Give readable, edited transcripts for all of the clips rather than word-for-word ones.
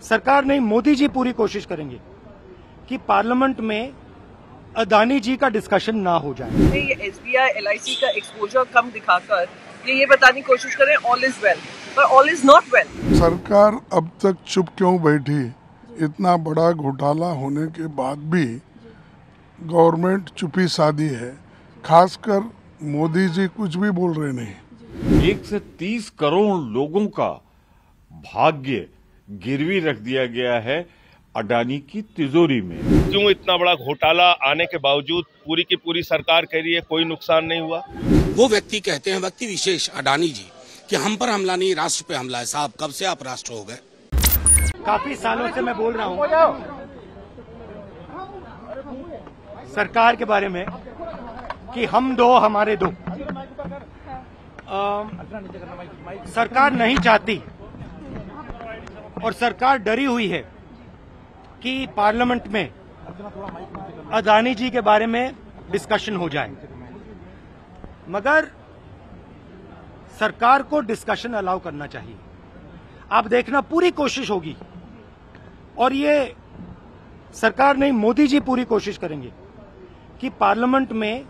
सरकार नहीं, मोदी जी पूरी कोशिश करेंगे कि पार्लियामेंट में अदानी जी का डिस्कशन ना हो जाए। ये एसबीआई एलआईसी का एक्सपोजर कम दिखाकर ये बताने की कोशिश करें ऑल इज वेल, पर ऑल इज नॉट वेल। सरकार अब तक चुप क्यों बैठी? इतना बड़ा घोटाला होने के बाद भी गवर्नमेंट चुप्पी साधी है। खासकर मोदी जी कुछ भी बोल रहे नहीं। 1 से 30 करोड़ लोगों का भाग्य गिरवी रख दिया गया है अडानी की तिजोरी में। क्यों इतना बड़ा घोटाला आने के बावजूद पूरी की पूरी सरकार कह रही है कोई नुकसान नहीं हुआ? वो व्यक्ति कहते हैं, व्यक्ति विशेष अडानी जी, कि हम पर हमला नहीं, राष्ट्र पे हमला है। साहब, कब से आप राष्ट्र हो गए? काफी सालों से मैं बोल रहा हूं सरकार के बारे में कि हम दो हमारे दो। सरकार नहीं चाहती और सरकार डरी हुई है कि पार्लियामेंट में अदानी जी के बारे में डिस्कशन हो जाए, मगर सरकार को डिस्कशन अलाउ करना चाहिए। आप देखना, पूरी कोशिश होगी और ये सरकार नहीं, मोदी जी पूरी कोशिश करेंगे कि पार्लियामेंट में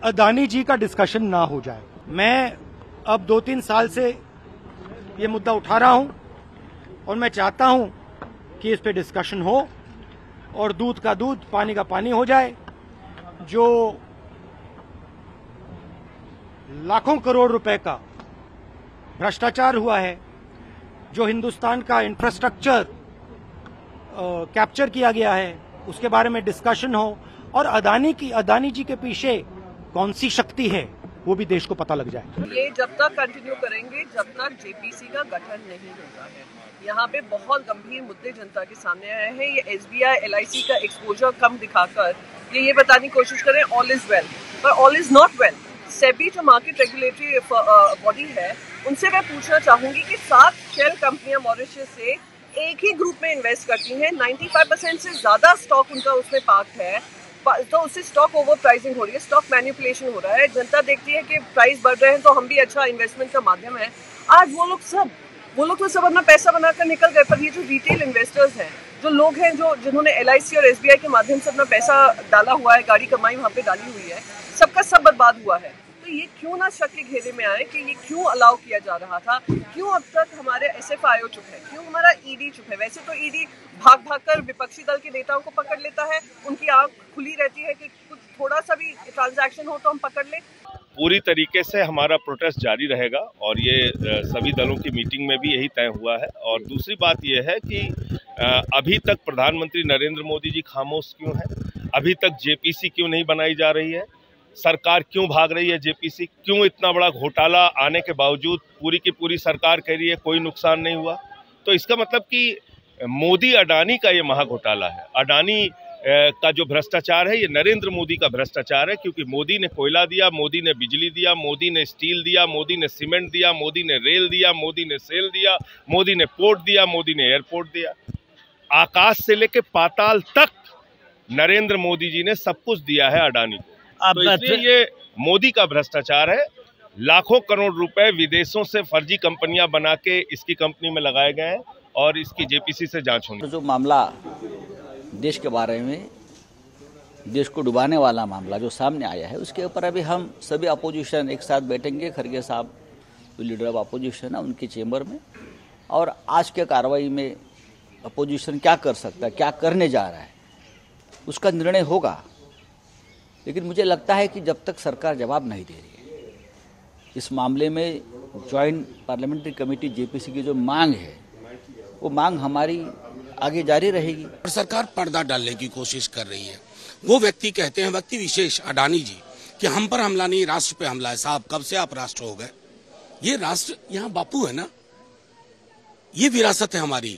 अदानी जी का डिस्कशन ना हो जाए। मैं अब 2-3 साल से ये मुद्दा उठा रहा हूं और मैं चाहता हूं कि इस पे डिस्कशन हो और दूध का दूध, पानी का पानी हो जाए। जो लाखों करोड़ रुपए का भ्रष्टाचार हुआ है, जो हिंदुस्तान का इंफ्रास्ट्रक्चर कैप्चर किया गया है, उसके बारे में डिस्कशन हो और अदानी जी के पीछे कौन सी शक्ति है वो भी देश को पता लग जाए। ये जब तक कंटिन्यू करेंगे जब तक जेपीसी का गठन नहीं होता है। यहाँ पे बहुत गंभीर मुद्दे जनता के सामने आए हैं। ये एसबीआई एलआईसी का एक्सपोजर कम दिखाकर ये बताने की कोशिश करें ऑल इज वेल, पर all is not well. SEBI जो मार्केट रेगुलेटरी बॉडी है, उनसे मैं पूछना चाहूंगी कि 7 शेल कंपनियां मॉरिशस से एक ही ग्रुप में इन्वेस्ट करती हैं। 95% से ज्यादा स्टॉक उनका उसमें पार्क है, तो उससे स्टॉक ओवर प्राइसिंग हो रही है, स्टॉक मैनिपुलेशन हो रहा है। जनता देखती है कि प्राइस बढ़ रहे हैं तो हम भी अच्छा इन्वेस्टमेंट का माध्यम है। आज वो लोग तो सब अपना पैसा बनाकर निकल गए, पर ये जो रिटेल इन्वेस्टर्स हैं, जो लोग हैं जिन्होंने एलआईसी और एसबीआई के माध्यम से अपना पैसा डाला हुआ है, गाड़ी कमाई वहाँ पे डाली हुई है, सबका सब बर्बाद हुआ है। तो ये क्यों ना शक के घेरे में आए कि ये क्यों अलाउ किया जा रहा था? क्यों अब तक हमारे एसएफआईओ चुप है? क्यों हमारा ईडी चुप है? वैसे तो ईडी भाग कर विपक्षी दल के नेताओं को पकड़ लेता है, उनकी आंख खुली रहती है कि कुछ थोड़ा सा भी ट्रांजैक्शन हो तो हम पकड़ लें। पूरी तरीके से हमारा प्रोटेस्ट जारी रहेगा और ये सभी दलों की मीटिंग में भी यही तय हुआ है। और दूसरी बात यह है कि अभी तक प्रधानमंत्री नरेंद्र मोदी जी खामोश क्यों हैं? अभी तक जेपीसी क्यों नहीं बनाई जा रही है? सरकार क्यों भाग रही है जेपीसी? क्यों इतना बड़ा घोटाला आने के बावजूद पूरी की पूरी सरकार कह रही है कोई नुकसान नहीं हुआ? तो इसका मतलब कि मोदी अडानी का ये महाघोटाला है। अडानी का जो भ्रष्टाचार है, ये नरेंद्र मोदी का भ्रष्टाचार है, क्योंकि मोदी ने कोयला दिया, मोदी ने बिजली दिया, मोदी ने स्टील दिया, मोदी ने सीमेंट दिया, मोदी ने रेल दिया, मोदी ने सेल दिया, मोदी ने पोर्ट दिया, मोदी ने एयरपोर्ट दिया। आकाश से लेके पाताल तक नरेंद्र मोदी जी ने सब कुछ दिया है अडानी को। तो इसलिए ये मोदी का भ्रष्टाचार है। लाखों करोड़ रुपए विदेशों से फर्जी कंपनियां बना के इसकी कंपनी में लगाए गए हैं और इसकी जेपीसी से जांच होगी। तो जो मामला देश के बारे में, देश को डुबाने वाला मामला जो सामने आया है, उसके ऊपर अभी हम सभी अपोजिशन एक साथ बैठेंगे। खड़गे साहब जो लीडर ऑफ अपोजिशन है, उनके चेंबर में, और आज के कार्रवाई में अपोजिशन क्या कर सकता है, क्या करने जा रहा है, उसका निर्णय होगा। लेकिन मुझे लगता है कि जब तक सरकार जवाब नहीं दे रही है इस मामले में, जॉइंट पार्लियामेंट्री कमेटी जेपीसी की जो मांग है, वो मांग हमारी आगे जारी रहेगी। और सरकार पर्दा डालने की कोशिश कर रही है। वो व्यक्ति कहते हैं, व्यक्ति विशेष अडानी जी, कि हम पर हमला नहीं, राष्ट्र पे हमला है। साहब, कब से आप राष्ट्र हो गए? ये राष्ट्र यहाँ बापू है ना, ये विरासत है हमारी।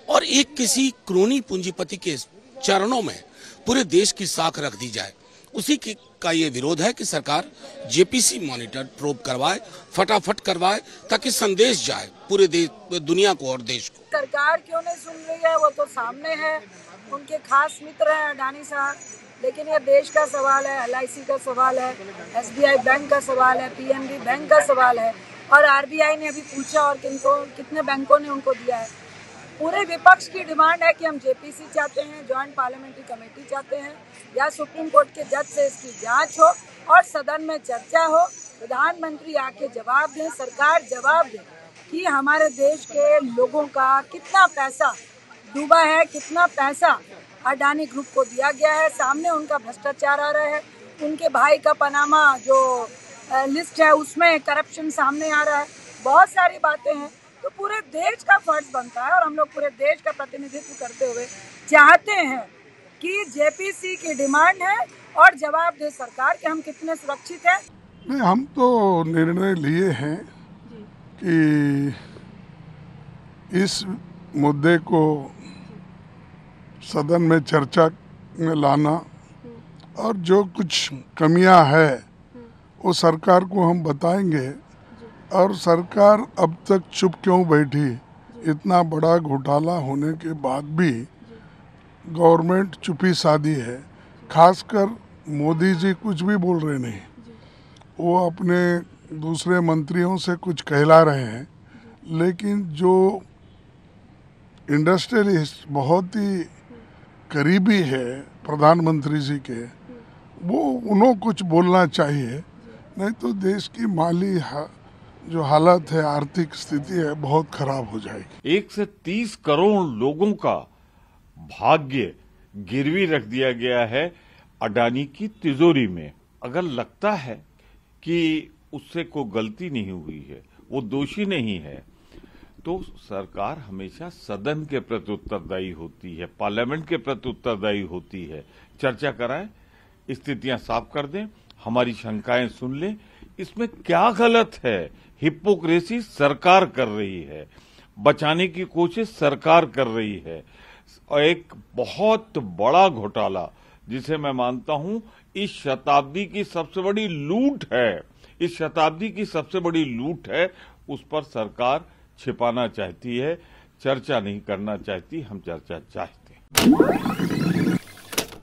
और एक किसी क्रोनी पूंजीपति के चरणों में पूरे देश की साख रख दी जाए, उसी का ये विरोध है कि सरकार जेपीसी मॉनिटर प्रोब करवाए, फटाफट करवाए, ताकि संदेश जाए पूरे दुनिया को और देश को। सरकार क्यों नहीं सुन रही है, वो तो सामने है। उनके खास मित्र हैं अडानी साहब, लेकिन ये देश का सवाल है, एलआईसी का सवाल है, एसबीआई बैंक का सवाल है, पीएनबी बैंक का सवाल है, और आरबीआई ने अभी पूछा और कितने बैंकों ने उनको दिया है। पूरे विपक्ष की डिमांड है कि हम जेपीसी चाहते हैं, ज्वाइंट पार्लियामेंट्री कमेटी चाहते हैं, या सुप्रीम कोर्ट के जज से इसकी जांच हो और सदन में चर्चा हो, प्रधानमंत्री आके जवाब दें, सरकार जवाब दे कि हमारे देश के लोगों का कितना पैसा डूबा है, कितना पैसा अडानी ग्रुप को दिया गया है। सामने उनका भ्रष्टाचार आ रहा है, उनके भाई का पनामा जो लिस्ट है उसमें करप्शन सामने आ रहा है, बहुत सारी बातें हैं। तो पूरे देश का फर्ज बनता है और हम लोग पूरे देश का प्रतिनिधित्व करते हुए चाहते हैं कि जेपीसी की डिमांड है और जवाब दे सरकार कि हम कितने सुरक्षित हैं। नहीं, हम तो निर्णय लिए हैं कि इस मुद्दे को सदन में चर्चा में लाना और जो कुछ कमियां है वो सरकार को हम बताएंगे। और सरकार अब तक चुप क्यों बैठी? इतना बड़ा घोटाला होने के बाद भी गवर्नमेंट चुप्पी साधी है। खासकर मोदी जी कुछ भी बोल रहे नहीं, वो अपने दूसरे मंत्रियों से कुछ कहला रहे हैं, लेकिन जो इंडस्ट्रियलिस्ट बहुत ही करीबी है प्रधानमंत्री जी के, वो उन्हों कुछ बोलना चाहिए, नहीं तो देश की माली जो हालत है, आर्थिक स्थिति है, बहुत खराब हो जाएगी। 1 से 30 करोड़ लोगों का भाग्य गिरवी रख दिया गया है अडानी की तिजोरी में। अगर लगता है कि उससे कोई गलती नहीं हुई है, वो दोषी नहीं है, तो सरकार हमेशा सदन के प्रति उत्तरदायी होती है, पार्लियामेंट के प्रति उत्तरदायी होती है। चर्चा कराएं, स्थितियां साफ कर दें, हमारी शंकाएं सुन लें, इसमें क्या गलत है। हिपोक्रेसी सरकार कर रही है, बचाने की कोशिश सरकार कर रही है। और एक बहुत बड़ा घोटाला जिसे मैं मानता हूं इस शताब्दी की सबसे बड़ी लूट है, इस शताब्दी की सबसे बड़ी लूट है, उस पर सरकार छिपाना चाहती है, चर्चा नहीं करना चाहती। हम चर्चा चाहते हैं।